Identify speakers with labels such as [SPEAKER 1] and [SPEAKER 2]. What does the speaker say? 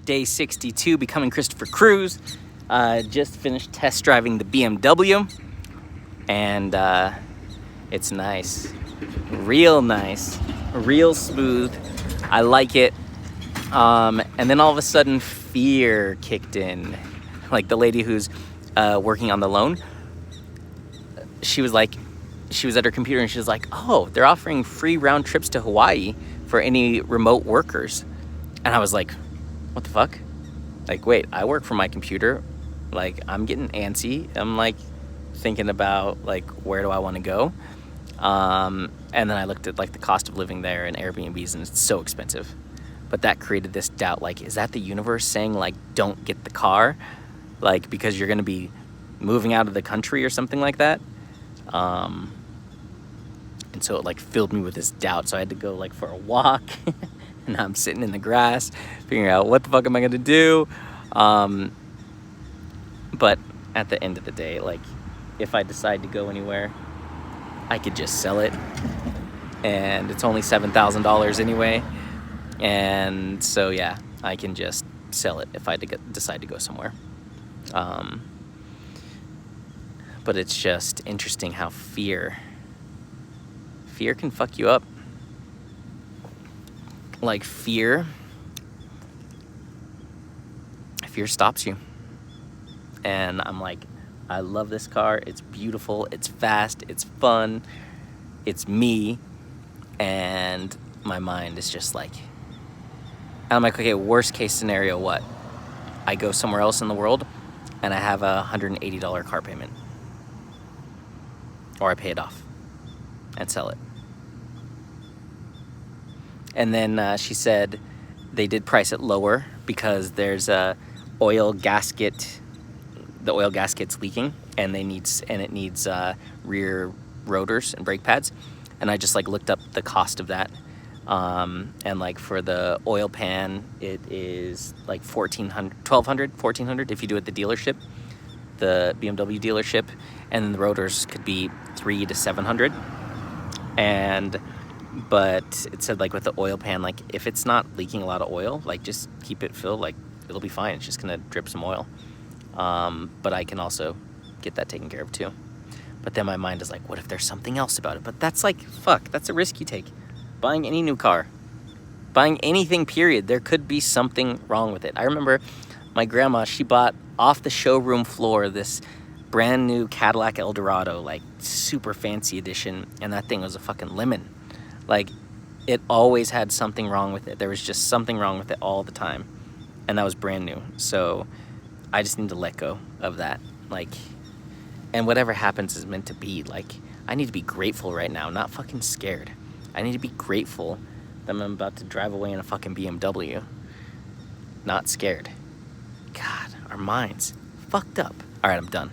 [SPEAKER 1] Day 62, becoming Christopher Cruz. Just finished test driving the BMW, and it's nice, real nice, real smooth. I like it. And then all of a sudden, fear kicked in. Like the lady who's working on the loan, she was at her computer and she was like, "Oh, they're offering free round trips to Hawaii for any remote workers." And I was like, what the fuck? Like, wait, I work from my computer. Like, I'm getting antsy. I'm like thinking about like, where do I want to go? And then I looked at like the cost of living there and Airbnbs, and it's so expensive. But that created this doubt, like, is that the universe saying like, don't get the car, like, because you're gonna be moving out of the country or something like that? And so it like filled me with this doubt. So I had to go like for a walk. And I'm sitting in the grass figuring out what the fuck am I gonna do. But at the end of the day, like, if I decide to go anywhere, I could just sell it, and it's only $7,000 anyway. And so yeah, I can just sell it if I decide to go somewhere. But it's just interesting how fear can fuck you up. Like, fear stops you. And I'm like, I love this car. It's beautiful. It's fast. It's fun. It's me. And my mind is just like, and I'm like, okay, worst case scenario, what? I go somewhere else in the world and I have a $180 car payment. Or I pay it off and sell it. And then she said they did price it lower because there's a oil gasket. The oil gasket's leaking, and it needs rear rotors and brake pads. And I just like looked up the cost of that. And like for the oil pan, it is like $1,200 if you do it at the dealership, the BMW dealership, and then the rotors could be $300 to $700. But it said like with the oil pan, like if it's not leaking a lot of oil, like just keep it filled, like it'll be fine. It's just gonna drip some oil. But I can also get that taken care of too. But then my mind is like, what if there's something else about it? But that's like, fuck, that's a risk you take. Buying any new car, buying anything, period, there could be something wrong with it. I remember my grandma, she bought off the showroom floor this brand new Cadillac Eldorado, like super fancy edition, and that thing was a fucking lemon. Like, it always had something wrong with it. There was just something wrong with it all the time, and that was brand new. So I just need to let go of that. Like, and whatever happens is meant to be. Like, I need to be grateful right now, not fucking scared. I need to be grateful that I'm about to drive away in a fucking BMW, not scared. God, our minds fucked up. All right, I'm done.